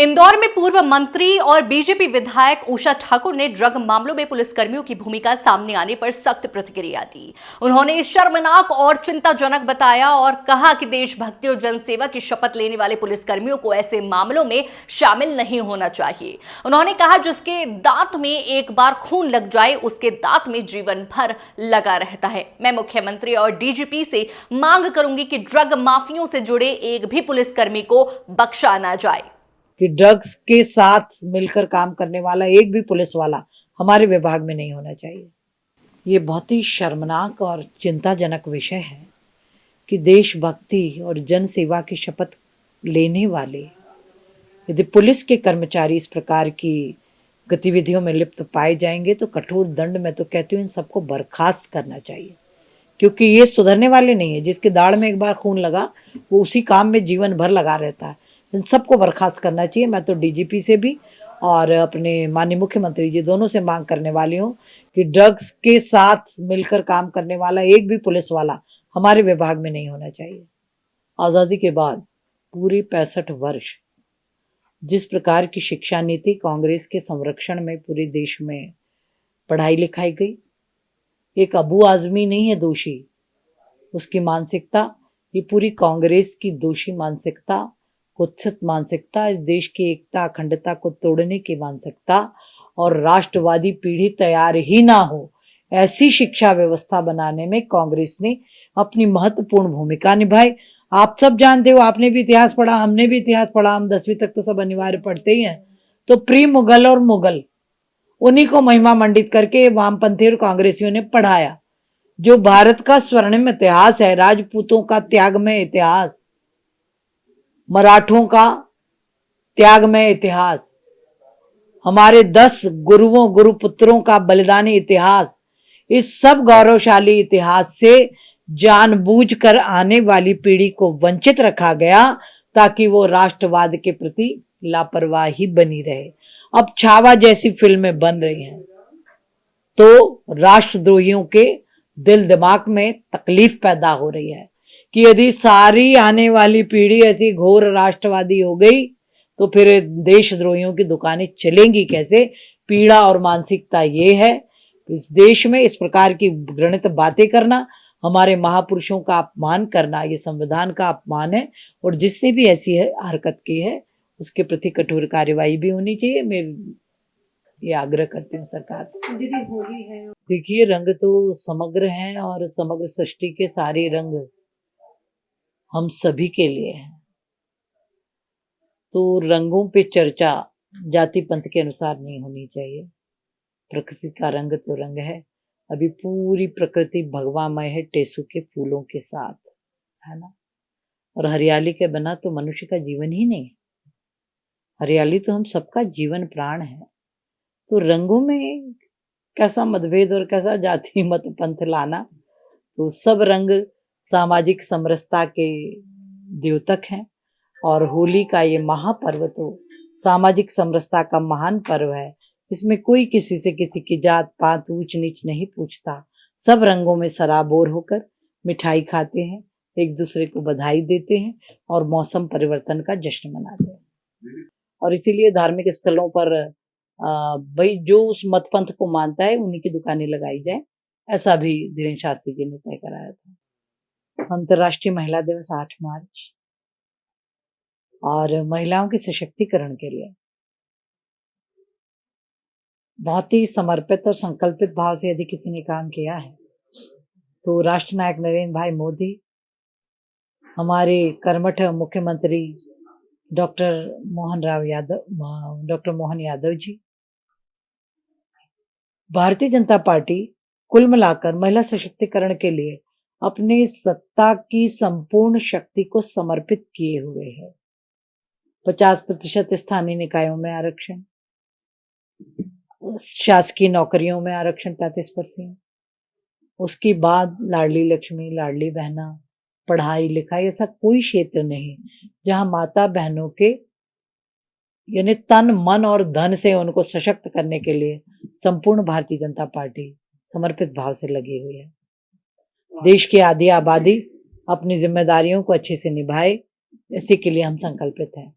इंदौर में पूर्व मंत्री और बीजेपी विधायक उषा ठाकुर ने ड्रग मामलों में पुलिसकर्मियों की भूमिका सामने आने पर सख्त प्रतिक्रिया दी। उन्होंने इसे शर्मनाक और चिंताजनक बताया और कहा कि देशभक्ति और जनसेवा की शपथ लेने वाले पुलिसकर्मियों को ऐसे मामलों में शामिल नहीं होना चाहिए। उन्होंने कहा, जिसके दांत में एक बार खून लग जाए उसके दांत में जीवन भर लगा रहता है। मैं मुख्यमंत्री और डीजीपी से मांग करूंगी कि ड्रग माफियों से जुड़े एक भी पुलिसकर्मी को बख्शा ना जाए। कि ड्रग्स के साथ मिलकर काम करने वाला एक भी पुलिस वाला हमारे विभाग में नहीं होना चाहिए। ये बहुत ही शर्मनाक और चिंताजनक विषय है कि देशभक्ति और जन सेवा की शपथ लेने वाले यदि पुलिस के कर्मचारी इस प्रकार की गतिविधियों में लिप्त पाए जाएंगे तो कठोर दंड, मैं तो कहती हूँ इन सबको बर्खास्त करना चाहिए, क्योंकि ये सुधरने वाले नहीं है। जिसके दाढ़ में एक बार खून लगा वो उसी काम में जीवन भर लगा रहता है। इन सबको बर्खास्त करना चाहिए। मैं तो डीजीपी से भी और अपने माननीय मुख्यमंत्री जी दोनों से मांग करने वाली हूँ कि ड्रग्स के साथ मिलकर काम करने वाला एक भी पुलिस वाला हमारे विभाग में नहीं होना चाहिए। आज़ादी के बाद पूरे 65 वर्ष जिस प्रकार की शिक्षा नीति कांग्रेस के संरक्षण में पूरे देश में पढ़ाई लिखाई गई, एक अबू आजमी नहीं है दोषी, उसकी मानसिकता, ये पूरी कांग्रेस की दोषी मानसिकता, कुत्सित मानसिकता, इस देश की एकता अखंडता को तोड़ने की मानसिकता और राष्ट्रवादी पीढ़ी तैयार ही ना हो ऐसी शिक्षा व्यवस्था बनाने में कांग्रेस ने अपनी महत्वपूर्ण भूमिका निभाई। आप सब जानते हो, आपने भी इतिहास पढ़ा, हमने भी इतिहास पढ़ा, हम 10वीं तक तो सब अनिवार्य पढ़ते ही हैं। तो प्री मुगल और मुगल उन्हीं को महिमा मंडित करके वामपंथी और कांग्रेसियों ने पढ़ाया। जो भारत का स्वर्णिम इतिहास है, राजपूतों का त्यागमय इतिहास, मराठों का त्यागमय इतिहास, हमारे 10 गुरुओं गुरुपुत्रों का बलिदानी इतिहास, इस सब गौरवशाली इतिहास से जानबूझकर आने वाली पीढ़ी को वंचित रखा गया ताकि वो राष्ट्रवाद के प्रति लापरवाही बनी रहे। अब छावा जैसी फिल्में बन रही हैं तो राष्ट्रद्रोहियों के दिल दिमाग में तकलीफ पैदा हो रही है कि यदि सारी आने वाली पीढ़ी ऐसी घोर राष्ट्रवादी हो गई तो फिर देशद्रोहियों की दुकानें चलेंगी कैसे। पीड़ा और मानसिकता ये है, इस देश में इस प्रकार की घृणित बातें करना, हमारे महापुरुषों का अपमान करना, ये संविधान का अपमान है और जिसने भी ऐसी हरकत की है उसके प्रति कठोर कार्यवाही भी होनी चाहिए। मैं ये आग्रह करती हूँ सरकार से। दीदी, होली है, देखिए रंग तो समग्र हैं और समग्र सृष्टि के सारे रंग हम सभी के लिए हैं। तो रंगों पे चर्चा जाति पंथ के अनुसार नहीं होनी चाहिए। प्रकृति का रंग तो रंग है। अभी पूरी प्रकृति भगवामय है टेसू के फूलों के साथ, है ना। और हरियाली के बिना तो मनुष्य का जीवन ही नहीं। हरियाली तो हम सबका जीवन प्राण है। तो रंगों में कैसा मतभेद और कैसा जाति मत पंथ लाना, तो सब रंग सामाजिक समरसता के द्योतक हैं और होली का ये महापर्व तो सामाजिक समरसता का महान पर्व है। इसमें कोई किसी से किसी की जात पात ऊंच नीच नहीं पूछता। सब रंगों में सराबोर होकर मिठाई खाते हैं, एक दूसरे को बधाई देते हैं और मौसम परिवर्तन का जश्न मनाते हैं। और इसीलिए धार्मिक स्थलों पर भाई जो उस मत पंथ को मानता है उन्हीं की दुकानें लगाई जाए, ऐसा भी धीरेन्द्र शास्त्री जी ने तय कराया था। अंतर्राष्ट्रीय महिला दिवस 8 मार्च और महिलाओं के सशक्तिकरण के लिए बहुत ही समर्पित और संकल्पित भाव से यदि किसी ने काम किया है तो राष्ट्र नायक नरेंद्र भाई मोदी, हमारे कर्मठ मुख्यमंत्री डॉक्टर मोहन यादव जी, भारतीय जनता पार्टी कुल मिलाकर महिला सशक्तिकरण के लिए अपने सत्ता की संपूर्ण शक्ति को समर्पित किए हुए है। 50% स्थानीय निकायों में आरक्षण, शासकीय नौकरियों में आरक्षण 33%, उसके बाद लाडली लक्ष्मी, लाडली बहना, पढ़ाई लिखाई, ऐसा कोई क्षेत्र नहीं जहां माता बहनों के यानी तन मन और धन से उनको सशक्त करने के लिए संपूर्ण भारतीय जनता पार्टी समर्पित भाव से लगी हुई है। देश की आधी आबादी अपनी जिम्मेदारियों को अच्छे से निभाए, इसी के लिए हम संकल्पित हैं।